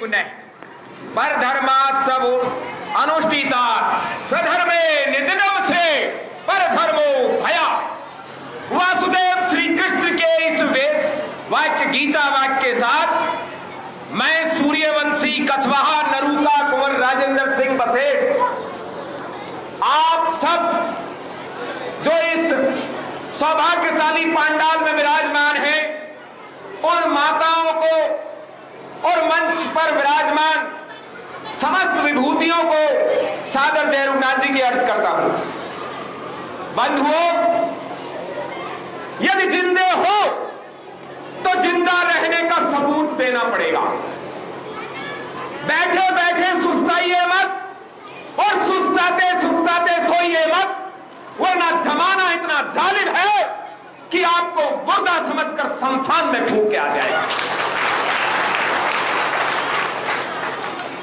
पुनः पर धर्मात्सव अनुष्ठिता स्वधर्मे निदिनम से पर धर्मो भया। वासुदेव श्री कृष्ण के इस वेद वाक्य गीता वाक्य के साथ मैं सूर्यवंशी कछवाहा नरूका कुंवर राजेंद्र सिंह बसेठ आप सब जो इस सौभाग्यशाली पांडाल में विराजमान है उन माताओं को और मंच पर विराजमान समस्त विभूतियों को सादर जय रघुनाथ जी की अर्ज करता हूं। बंधुओं, यदि जिंदे हो तो जिंदा रहने का सबूत देना पड़ेगा। बैठे बैठे सुस्ताइए मत और सुस्ताते सोइए मत, वरना जमाना इतना जालिम है कि आपको मुर्दा समझकर शमशान में फूंक के आ जाएगा।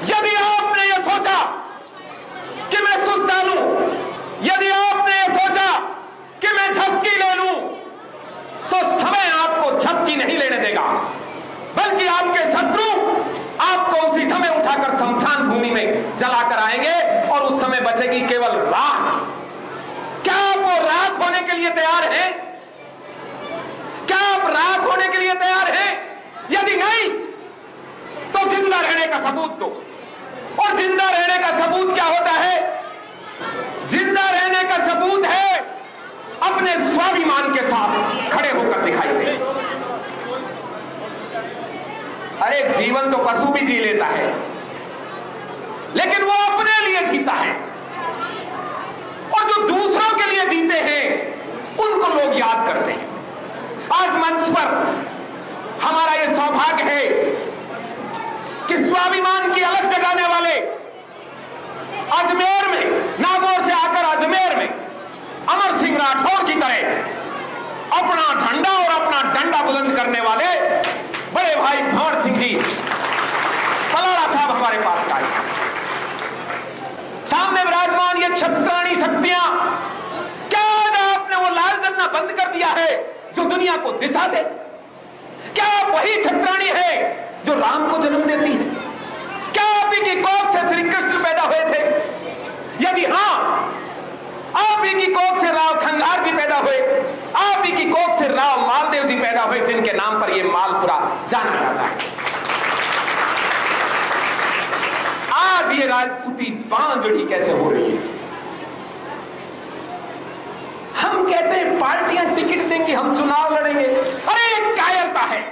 यदि आपने यह सोचा कि मैं सुस्ता लूं, यदि आपने यह सोचा कि मैं झपकी ले लूं, तो समय आपको झपकी नहीं लेने देगा, बल्कि आपके शत्रु आपको उसी समय उठाकर शमशान भूमि में जलाकर आएंगे और उस समय बचेगी केवल राख। क्या आप वो राख होने के लिए तैयार हैं? क्या आप राख होने के लिए तैयार हैं? यदि नहीं तो जिंदा रहने का सबूत दो। और जिंदा रहने का सबूत क्या होता है? जिंदा रहने का सबूत है अपने स्वाभिमान के साथ खड़े होकर दिखाई दे। अरे जीवन तो पशु भी जी लेता है, लेकिन वो अपने लिए जीता है, और जो दूसरों के लिए जीते हैं उनको लोग याद करते हैं। आज मंच पर हमारा यह सौभाग्य है कि स्वाभिमान की अलग जगाने वाले अजमेर में, नागौर से आकर अजमेर में अमर सिंह राठौर की तरह अपना झंडा और अपना डंडा बुलंद करने वाले बड़े भाई भंवर सिंह जी पलाड़ा साहब हमारे पास आए। सामने विराजमान ये छत्राणी शक्तियां, क्या आज आपने वो लाल जलना बंद कर दिया है जो दुनिया को दिशा दे? क्या आप वही छत्राणी है जो राम को जन्म देती है? क्या आप ही की कोख से श्री कृष्ण पैदा हुए थे? यदि हां, आप ही की कोख से राव खंगार जी पैदा हुए, आप ही की कोख से राव मालदेव जी पैदा हुए, जिनके नाम पर यह मालपुरा जाना जाता है। आज ये राजपूती बांझड़ी कैसे हो रही है? हम कहते हैं पार्टियां टिकट देंगी, हम चुनाव लड़ेंगे। अरे एक कायरता है।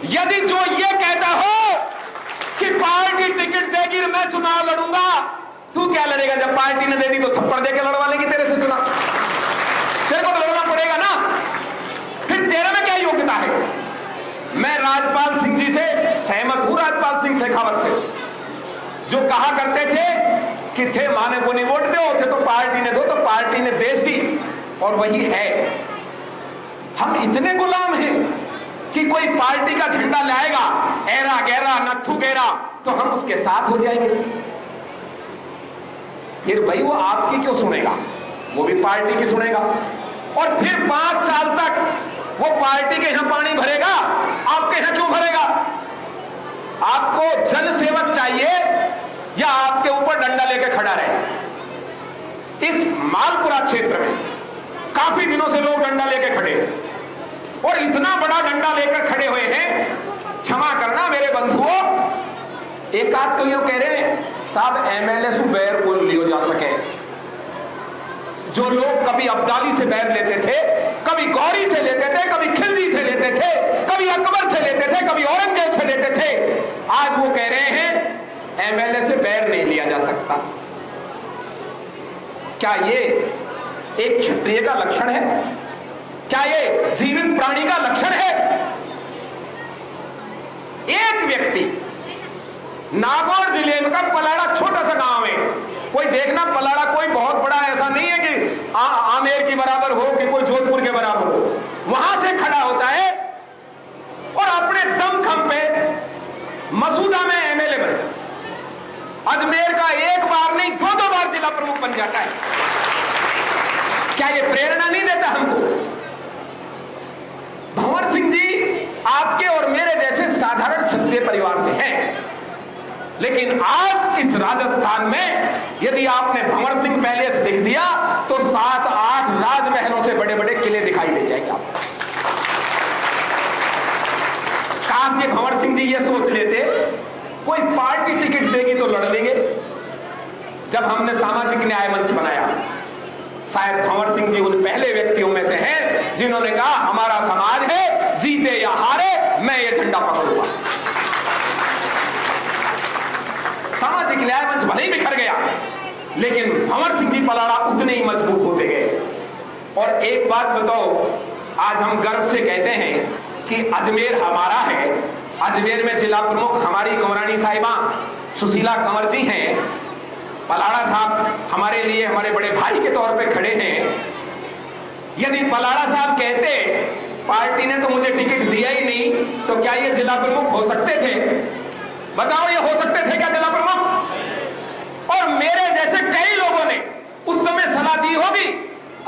यदि जो ये कहता हो कि पार्टी टिकट देगी और मैं चुनाव लड़ूंगा, तू क्या लड़ेगा? जब पार्टी ने दे दी तो थप्पड़ देके लड़वा लेगी तेरे से चुनाव। तेरे को तो लड़ना पड़ेगा ना, फिर तेरे में क्या योग्यता है? मैं राजपाल सिंह जी से सहमत हूं, राजपाल सिंह शेखावत से, जो कहा करते थे कि थे माने को नहीं वोट दो, थे तो पार्टी ने दो, तो पार्टी ने देसी, और वही है। हम इतने गुलाम हैं कि कोई पार्टी का झंडा लाएगा, एरा गैरा नथु गैरा, तो हम उसके साथ हो जाएंगे। फिर भाई वो आपकी क्यों सुनेगा? वो भी पार्टी की सुनेगा, और फिर 5 साल तक वो पार्टी के यहां पानी भरेगा, आपके यहां क्यों भरेगा? आपको जनसेवक चाहिए या आपके ऊपर डंडा लेके खड़ा रहे? इस मालपुरा क्षेत्र में काफी दिनों से लोग डंडा लेके खड़े, और इतना बड़ा डंडा लेकर खड़े हुए हैं, क्षमा करना मेरे बंधुओं, एक आध तो यूं कह रहे हैं साहब एमएलए से बैर को लियो जा सके। जो लोग कभी अब्दाली से बैर लेते थे, कभी गौरी से लेते थे, कभी खिलजी से लेते थे, कभी अकबर से लेते थे, कभी औरंगजेब से लेते थे, आज वो कह रहे हैं एमएलए से बैर नहीं लिया जा सकता। क्या ये एक क्षत्रिय का लक्षण है? क्या ये जीवित प्राणी का लक्षण है? एक व्यक्ति नागौर जिले का पलाड़ा छोटा सा गांव है, कोई देखना पलाड़ा कोई बहुत बड़ा ऐसा नहीं है कि आमेर की बराबर हो कि कोई जोधपुर के बराबर हो, वहां से खड़ा होता है और अपने दमखम पे मसूदा में एमएलए बन जाता है। अजमेर का एक बार नहीं 2-2 बार जिला प्रमुख बन जाता है। क्या ये प्रेरणा नहीं देता हमको? भंवर सिंह जी आपके और मेरे जैसे साधारण क्षत्रिय परिवार से हैं। लेकिन आज इस राजस्थान में यदि आपने भंवर सिंह पैलेस देख दिया तो 7-8 राजमहलों से बड़े बड़े किले दिखाई दे जाएंगे आपको। काश ये भंवर सिंह जी ये सोच लेते, कोई पार्टी टिकट देगी तो लड़ लेंगे। जब हमने सामाजिक न्याय मंच बनाया, शायद भंवर सिंह जी उन पहले व्यक्तियों में से हैं जिन्होंने कहा हमारा समाज है, जीते या हारे मैं ये झंडा पकड़ूंगा। सामाजिक न्याय मंच भले ही बिखर गया, लेकिन भंवर सिंह जी पलाड़ा उतने ही मजबूत होते गए। और एक बात बताओ, आज हम गर्व से कहते हैं कि अजमेर हमारा है। अजमेर में जिला प्रमुख हमारी कंवरानी साहिबा सुशीला कंवर जी हैं। पलाड़ा साहब हमारे लिए हमारे बड़े भाई के तौर पे खड़े हैं। यदि पलाड़ा साहब कहते पार्टी ने तो मुझे टिकट दिया ही नहीं, तो क्या ये जिला प्रमुख हो सकते थे? बताओ, ये हो सकते थे क्या जिला प्रमुख? और मेरे जैसे कई लोगों ने उस समय सलाह दी होगी,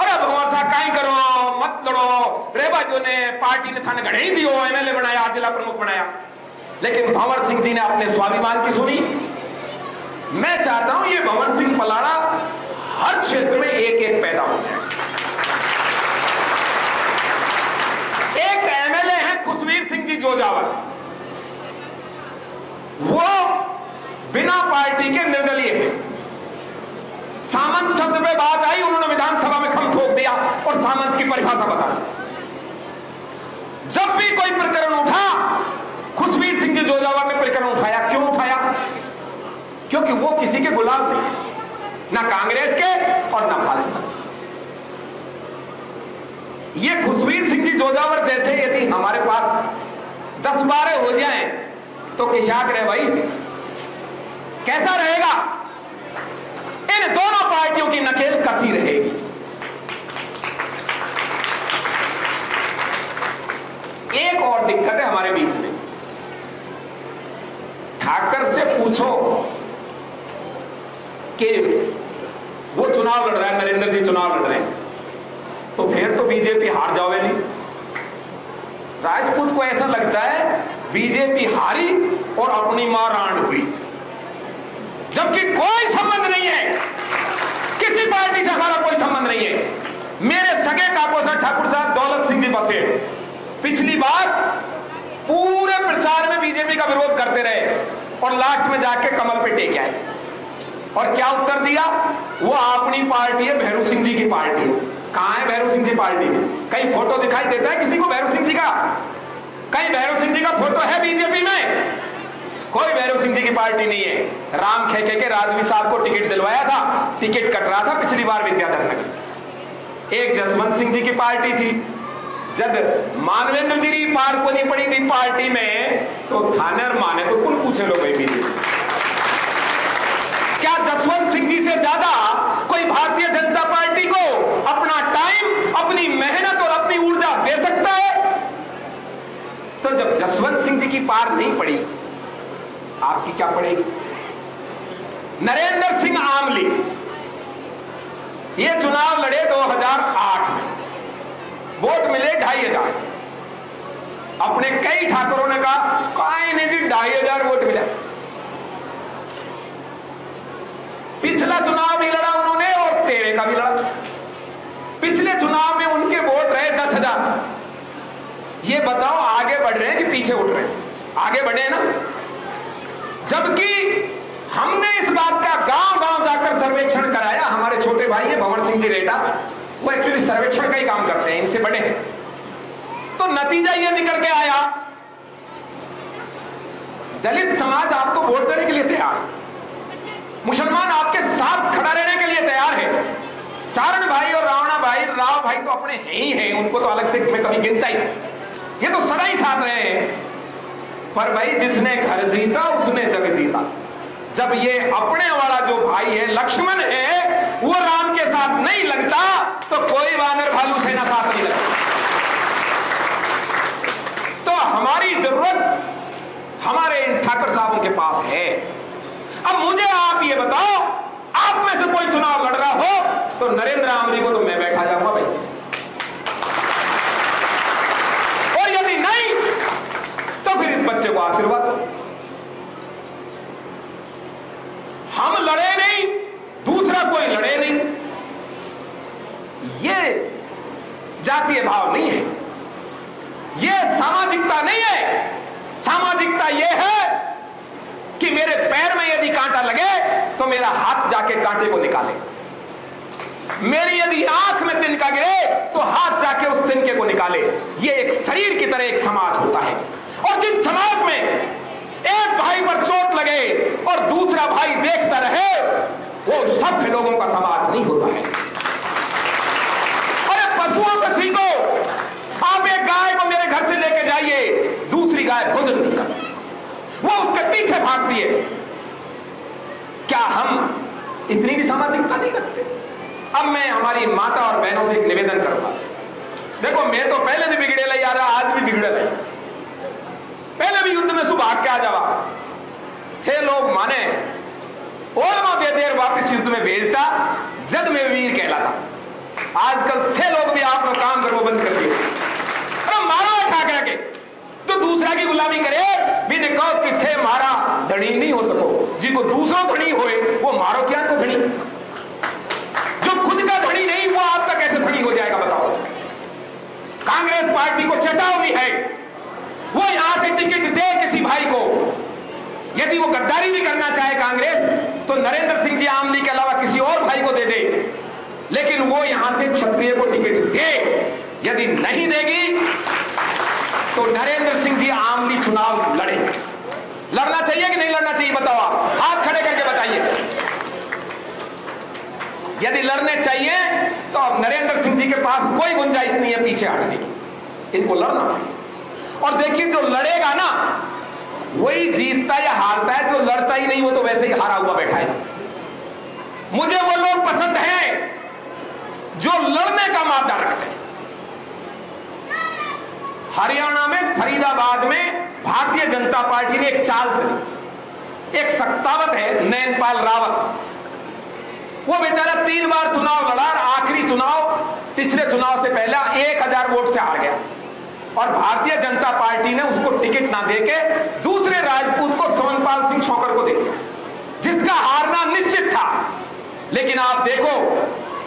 अरे भंवर साहब काई करो, मत लड़ो, रेबा जो ने पार्टी ने थाने गढ़े ही दियो, एमएलए बनाया, जिला प्रमुख बनाया। लेकिन भंवर सिंह जी ने अपने स्वाभिमान की सुनी। मैं चाहता हूं ये भंवर सिंह पलाड़ा हर क्षेत्र में एक एक पैदा हो जाए। एक एमएलए हैं खुशवीर सिंह जी जोजावर, वो बिना पार्टी के निर्दलीय है। सामंत शब्द पे बात आई, उन्होंने विधानसभा में खम ठोक दिया और सामंत की परिभाषा बता दी। जब भी कोई प्रकरण उठा, खुशवीर सिंह जी जोजावर ने प्रकरण उठाया। क्यों उठाया? क्योंकि वो किसी के गुलाम नहीं, ना कांग्रेस के और ना भाजपा। ये खुशवीर सिंह जी जोजावर जैसे यदि हमारे पास 10-12 हो जाएं तो किशाक रहे भाई, कैसा रहेगा? इन दोनों पार्टियों की नकेल कसी रहेगी। एक और दिक्कत है हमारे बीच में। ठाकर से पूछो कि वो चुनाव लड़ रहा है, नरेंद्र जी चुनाव लड़ रहे हैं, तो फिर तो बीजेपी हार जाओगे। राजपूत को ऐसा लगता है बीजेपी हारी और अपनी मां रांड हुई, जबकि कोई संबंध नहीं है, किसी पार्टी से हमारा कोई संबंध नहीं है। मेरे सगे काकोसर ठाकुर साहब दौलत सिंह जी बसेड़ पिछली बार पूरे प्रचार में बीजेपी का विरोध करते रहे और लास्ट में जाके कमल पे टेक आए। और क्या उत्तर दिया? वो अपनी पार्टी है, भैरू सिंह जी की पार्टी है। कहां है भैरू सिंह जी पार्टी में? कहीं फोटो दिखाई देता है किसी को भैरू सिंह जी का? कहीं भैरू सिंह जी का फोटो है बीजेपी में? कोई भैरू सिंह जी की पार्टी नहीं है। राम खेके के राजवी साहब को टिकट दिलवाया था, टिकट कट रहा था पिछली बार विद्याधर नगर से। एक जसवंत सिंह जी की पार्टी थी। जब मानवेंद्र जी पार को नहीं पड़ी थी पार्टी में, तो थाने और माने तो कुल पूछे लोग बीजेपी। क्या जसवंत सिंह जी से ज्यादा कोई भारतीय जनता पार्टी को अपना टाइम, अपनी मेहनत और अपनी ऊर्जा दे सकता है? तो जब जसवंत सिंह जी की पार नहीं पड़ी, आपकी क्या पड़ेगी? नरेंद्र सिंह आमली ये चुनाव लड़े 2008 में, वोट मिले 2500। अपने कई ठाकुरों ने कहा काहे नहीं जी 2500 वोट मिला। पिछला चुनाव भी लड़ा उन्होंने और 13 का भी लड़ा। पिछले चुनाव में उनके वोट रहे 10,000। ये बताओ आगे बढ़ रहे हैं कि पीछे उठ रहे हैं? आगे बढ़े हैं ना। जबकि हमने इस बात का गांव-गांव जाकर सर्वेक्षण कराया। हमारे छोटे भाई है भंवर सिंह जी रेटा, वो एक्चुअली सर्वेक्षण का ही काम करते हैं, इनसे बड़े हैं। तो नतीजा ये निकल के आया, दलित समाज आपको वोट देने के लिए तैयार है, मुसलमान आपके साथ खड़ा रहने के लिए तैयार है। सारण भाई और रावणा भाई, राव भाई तो अपने हैं ही हैं, उनको तो अलग से मैं कभी गिनता ही नहीं, ये तो सदा ही साथ रहे हैं। पर भाई जिसने घर जीता उसने जग जीता। जब ये अपने वाला जो भाई है, लक्ष्मण है, वो राम के साथ नहीं लगता, तो कोई वानर भालू सेना साथ नहीं लगता। तो हमारी जरूरत हमारे इन ठाकर साहबों के पास है। अब मुझे आप ये बताओ, आप में से कोई चुनाव लड़ रहा हो तो नरेंद्र आमरी को तो मैं बैठा जाऊंगा भाई, और यदि नहीं को आशीर्वाद दो। हम लड़े नहीं, दूसरा कोई लड़े नहीं, ये जातीय भाव नहीं है, ये सामाजिकता नहीं है। सामाजिकता ये है कि मेरे पैर में यदि कांटा लगे तो मेरा हाथ जाके कांटे को निकाले, मेरी यदि आंख में तिनका गिरे तो हाथ जाके उस तिनके को निकाले। ये एक शरीर की तरह एक समाज होता है, और जिस समाज में एक भाई पर चोट लगे और दूसरा भाई देखता रहे, वो सभ्य लोगों का समाज नहीं होता है। अरे पशुओं को सीखो, आप एक गाय को मेरे घर से लेके जाइए, दूसरी गाय भोजन नहीं करती, वो उसके पीछे भागती है। क्या हम इतनी भी सामाजिकता नहीं रखते? अब मैं हमारी माता और बहनों से एक निवेदन करूंगा। देखो, मैं तो पहले भी बिगड़े ले आ रहा, आज भी बिगड़े रहे। पहले भी युद्ध में सुभाग के आ जावा, 6 लोग माने ओलमा दे देर वापिस युद्ध में भेजता, जद में वीर कहलाता। आजकल 6 लोग भी आप लोग काम करो बंद कर दिए। अरे मारो ठाकरा के तो दूसरा की गुलामी करे भी देखो कि थे मारा धनी नहीं हो सको, जी को दूसरा धनी होए वो मारो क्या को धनी, जो खुद का धनी नहीं वो आपका कैसे धनी हो जाएगा बताओ। कांग्रेस पार्टी को चेतावनी है, वो यहां से टिकट दे किसी भाई को, यदि वो गद्दारी भी करना चाहे कांग्रेस तो नरेंद्र सिंह जी आमली के अलावा किसी और भाई को दे दे, लेकिन वो यहां से क्षत्रिय को टिकट दे। यदि नहीं देगी तो नरेंद्र सिंह जी आमली चुनाव लड़े। लड़ना चाहिए कि नहीं लड़ना चाहिए बताओ, आप हाथ खड़े करके बताइए। यदि लड़ने चाहिए तो अब नरेंद्र सिंह जी के पास कोई गुंजाइश नहीं है पीछे हटने की, इनको लड़ना पड़ेगा। और देखिए, जो लड़ेगा ना वही जीतता या हारता है, जो लड़ता ही नहीं वो तो वैसे ही हारा हुआ बैठा है। मुझे वो लोग पसंद हैं जो लड़ने का मादा रखते हैं। हरियाणा में फरीदाबाद में भारतीय जनता पार्टी ने एक चाल चली, एक सत्तावत है नैनपाल रावत, वो बेचारा 3 बार चुनाव लड़ा, आखिरी चुनाव पिछले चुनाव से पहले 1000 वोट से हार गया, और भारतीय जनता पार्टी ने उसको टिकट ना देके दूसरे राजपूत को सोनपाल सिंह छोकर को दे दिया, जिसका हारना निश्चित था। लेकिन आप देखो,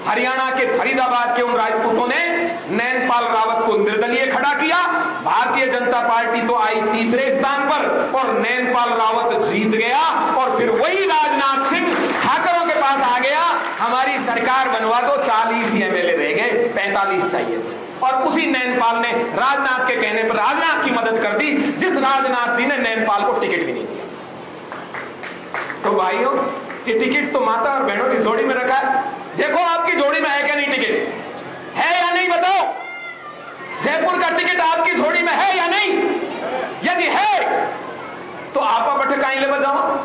हरियाणा के फरीदाबाद के उन राजपूतों ने नैनपाल रावत को निर्दलीय खड़ा किया। भारतीय जनता पार्टी तो आई तीसरे स्थान पर और नैनपाल रावत जीत गया, और फिर वही राजनाथ सिंह ठाकरों के पास आ गया, हमारी सरकार बनवा दो, 40 ही एमएलए रह गए, 45 चाहिए थे। और उसी नैनपाल ने राजनाथ के कहने पर राजनाथ की मदद कर दी, जिस राजनाथ जी ने नैनपाल को टिकट भी नहीं दिया। तो भाइयों, ये टिकट तो माता और बहनों की जोड़ी में रखा है। देखो आपकी जोड़ी में है क्या नहीं टिकट, है या नहीं बताओ। जयपुर का टिकट आपकी जोड़ी में है या नहीं? यदि है तो आप बटकाई ले बजाओ,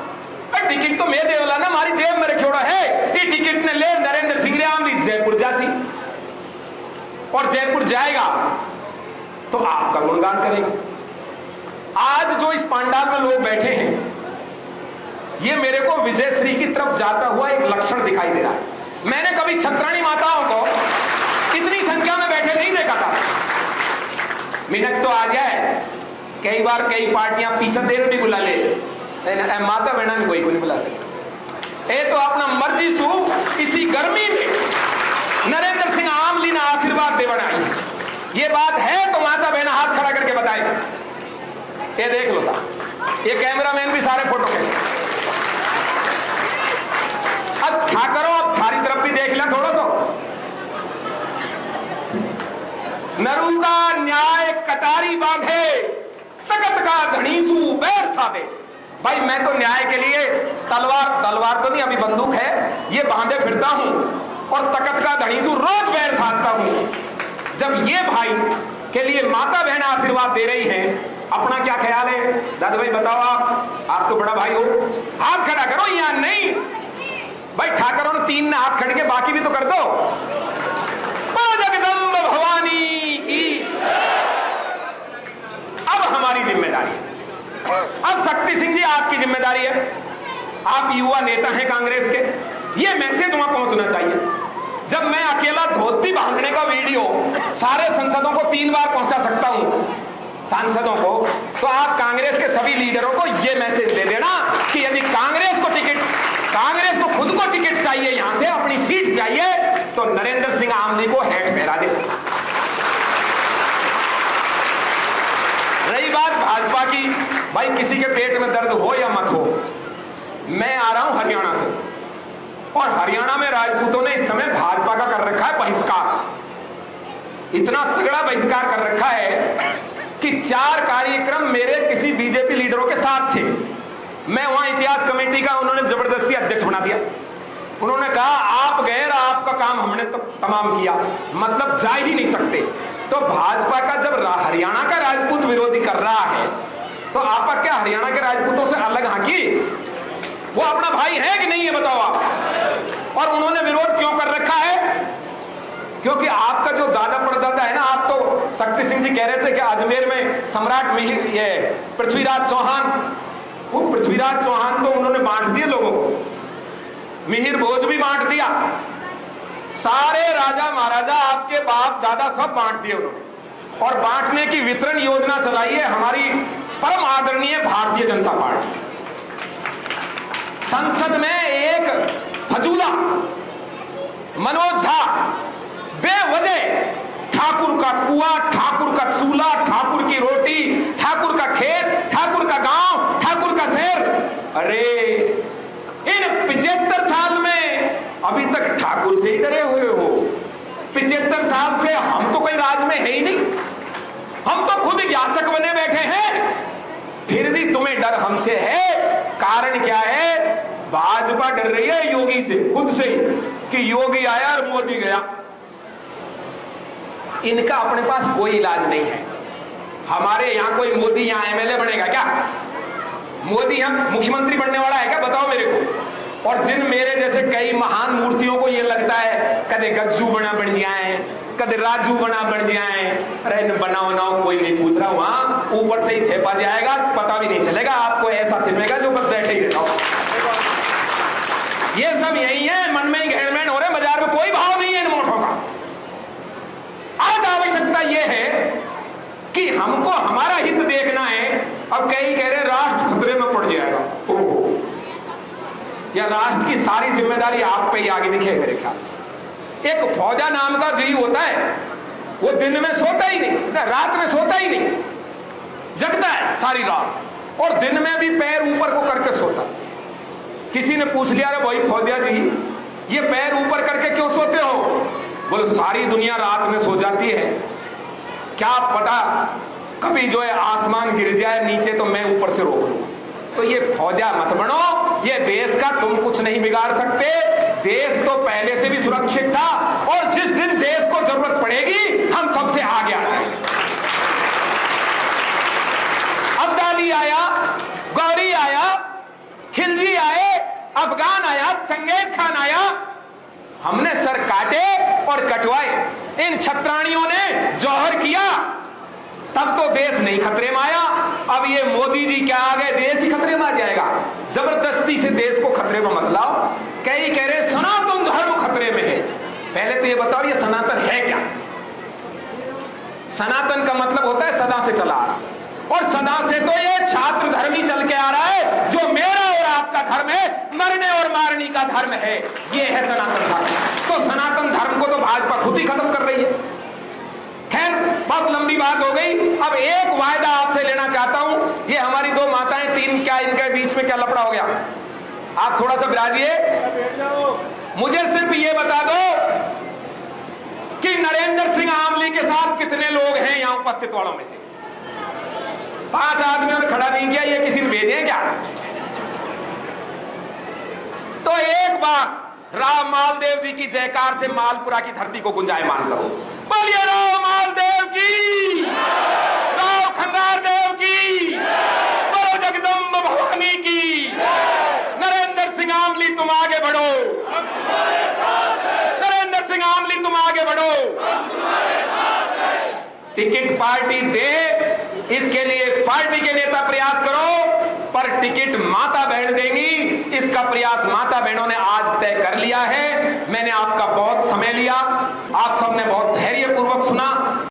टिकट तो मैं देवला ना, हमारी जेब में रखियोड़ा है, ये टिकट ने ले नरेंद्र सिंह ने जयपुर जासी, और जयपुर जाएगा तो आपका गुणगान करेगा। आज जो इस पंडाल में लोग बैठे हैं, ये मेरे को विजयश्री की तरफ जाता हुआ एक लक्षण दिखाई दे रहा है। मैंने कभी छत्राणी माताओं को इतनी संख्या में बैठे नहीं देखा था। मिनट तो आ जाए, कई बार कई पार्टियां 20 देर भी बुला ले, माता बहना ने कोई को नहीं बुला सके। ये तो अपना मर्जी सु इसी गर्मी में नरेंद्र सिंह आमली ने आशीर्वाद दे बनाई। ये बात है तो माता बहना हाथ खड़ा करके बताए। ये देख लो साहब, ये कैमरामैन भी सारे फोटो खींचे। अब ठाकरो, अब थारी तरफ भी देख लें थोड़ा सा। नरू का न्याय कटारी बांधे, तकत का धनीसू बैर साधे। भाई मैं तो न्याय के लिए तलवार तो नहीं, अभी बंदूक है, ये बांधे फिरता हूं, और तकत का धनीसू रोज बैर साधता हूं। जब ये भाई के लिए माता बहन आशीर्वाद दे रही हैं, अपना क्या ख्याल है दादा भाई बताओ। आप तो बड़ा भाई हो, हाथ खड़ा करो या नहीं। भाई ठाकरों ने 3 ने हाथ खड़े के, बाकी भी तो कर दो। जगदम्ब भवानी की। अब हमारी जिम्मेदारी है, अब शक्ति सिंह जी आपकी जिम्मेदारी है। आप युवा नेता हैं कांग्रेस के, ये मैसेज वहां पहुंचना चाहिए। जब मैं अकेला धोती बांधने का वीडियो सारे संसदों को 3 बार पहुंचा सकता हूं, सांसदों को, तो आप कांग्रेस के सभी लीडरों को यह मैसेज दे देना कि यदि कांग्रेस को खुद को टिकट चाहिए, यहां से अपनी सीट चाहिए, तो नरेंद्र सिंह आमली को हैट पहरा दे। रही बात भाजपा की, भाई किसी के पेट में दर्द हो या मत हो, मैं आ रहा हूं हरियाणा से, और हरियाणा में राजपूतों ने इस समय भाजपा का कर रखा है बहिष्कार। इतना तगड़ा बहिष्कार कर रखा है कि 4 कार्यक्रम मेरे किसी बीजेपी लीडरों के साथ थे, मैं वहां इतिहास कमेटी का उन्होंने जबरदस्ती अध्यक्ष बना दिया। उन्होंने कहा आप गए, आपका काम हमने तमाम किया, मतलब जा ही नहीं सकते। तो भाजपा का जब हरियाणा का राजपूत विरोधी कर रहा है, तो आपका क्या हरियाणा के राजपूतों से अलग हाकी? वो अपना भाई है कि नहीं है बताओ आप? और उन्होंने विरोध क्यों कर रखा है? क्योंकि आपका जो दादा परदादा है ना, आप तो शक्ति सिंह जी कह रहे थे कि अजमेर में सम्राट मिहिर, ये पृथ्वीराज चौहान, वो पृथ्वीराज चौहान तो उन्होंने बांट दिए लोगों को, मिहिर भोज भी बांट दिया, सारे राजा महाराजा आपके बाप दादा सब बांट दिए उन्होंने। और बांटने की वितरण योजना चलाई है हमारी परम आदरणीय भारतीय जनता पार्टी। संसद में एक फजूला मनोज झा बेवजह ठाकुर का कुआं, ठाकुर का चूल्हा, ठाकुर की रोटी, ठाकुर का खेत, ठाकुर का गांव, ठाकुर का शहर, अरे इन 75 साल में अभी तक ठाकुर से ही डरे हुए हो। 75 साल से हम तो कोई राज में है ही नहीं, हम तो खुद याचक बने बैठे हैं, फिर भी तुम्हें डर हमसे है। कारण क्या है? भाजपा डर रही है योगी से, खुद से ही, कि योगी आया और मोदी गया। इनका अपने पास कोई इलाज नहीं है। हमारे यहां कोई मोदी यहां एमएलए बनेगा क्या? मोदी यहां मुख्यमंत्री बनने वाला है क्या? बताओ मेरे को। और जिन मेरे जैसे कई महान मूर्तियों को यह लगता है कदे गज्जू बन जाए, कदे राजू बन जाए, अरे बनाओ बनाओ कोई नहीं पूछ रहा, वहां ऊपर से ही थेपा जाएगा, पता भी नहीं चलेगा आपको, ऐसा थेपेगा जो बस बैठे ही रहता। ये सब यही है, मन में ही घेरमेंट हो रहे, बाजार में कोई भाव नहीं है इन मोटों का। आज आवश्यकता यह है कि हमको हमारा हित देखना है। अब कई कह रहे राष्ट्र खतरे में पड़ जाएगा, या राष्ट्र की सारी जिम्मेदारी आप पे ही आगे दिखे मेरे ख्याल। एक फौजा नाम का जीव होता है, वो दिन में सोता ही नहीं, रात में सोता ही नहीं, जगता है सारी रात, और दिन में भी पैर ऊपर को करके सोता। किसी ने पूछ लिया, अरे भाई फौजा जी ये पैर ऊपर करके क्यों सोते हो? बोले सारी दुनिया रात में सो जाती है, क्या पता कभी जो है आसमान गिर जाए नीचे तो मैं ऊपर से रोक लूं। तो ये फौजा मत बनो, ये देश का तुम कुछ नहीं बिगाड़ सकते। देश तो पहले से भी सुरक्षित था, और जिस दिन देश को जरूरत पड़ेगी हम सबसे आगे आ जाएंगे। अब्दाली आया, गौरी आया, खिलजी आए, अफगान आया, चंगेज खान आया, हमने सर काटे और कटवाए। इन छत्राणियों ने जौहर किया, तब तो देश नहीं खतरे में आया। अब ये मोदी जी क्या आ गए, देश ही खतरे में आ जाएगा। जबरदस्ती से देश को खतरे में मत लाओ। कई कह रहे सनातन धर्म खतरे में है। पहले तो ये बताओ ये सनातन है क्या? सनातन का मतलब होता है सदा से चला आ रहा, और सदा से तो ये छात्र धर्म ही चल के आ रहा है। जो मेरा और आपका धर्म है, मरने और मारने का धर्म है, ये है सनातन धर्म। तो सनातन धर्म को तो भाजपा खुद ही खत्म कर रही है। खैर बहुत लंबी बात हो गई। अब एक वायदा आपसे लेना चाहता हूं, ये हमारी दो माताएं, तीन, क्या इनके बीच में क्या लफड़ा हो गया? आप थोड़ा सा बिराजिए, मुझे सिर्फ ये बता दो कि नरेंद्र सिंह आमली के साथ कितने लोग हैं यहां उपस्थित वालों में से? 5 आदमियों ने खड़ा नहीं किया, ये किसी ने भेजे क्या? तो एक बार राम मालदेव जी की जयकार से मालपुरा की धरती को गुंजायमान करो। बोलिए राम मालदेव की, राव खंगार देव की, बोलो जगदम्ब भवानी की। नरेंद्र सिंह आमली तुम आगे बढ़ो, नरेंद्र सिंह आमली तुम आगे बढ़ो। टिकट पार्टी दे, इसके लिए पार्टी के नेता प्रयास करो, पर टिकट माता बहन देंगी, इसका प्रयास माता बहनों ने आज तय कर लिया है। मैंने आपका बहुत समय लिया, आप सबने बहुत धैर्यपूर्वक सुना।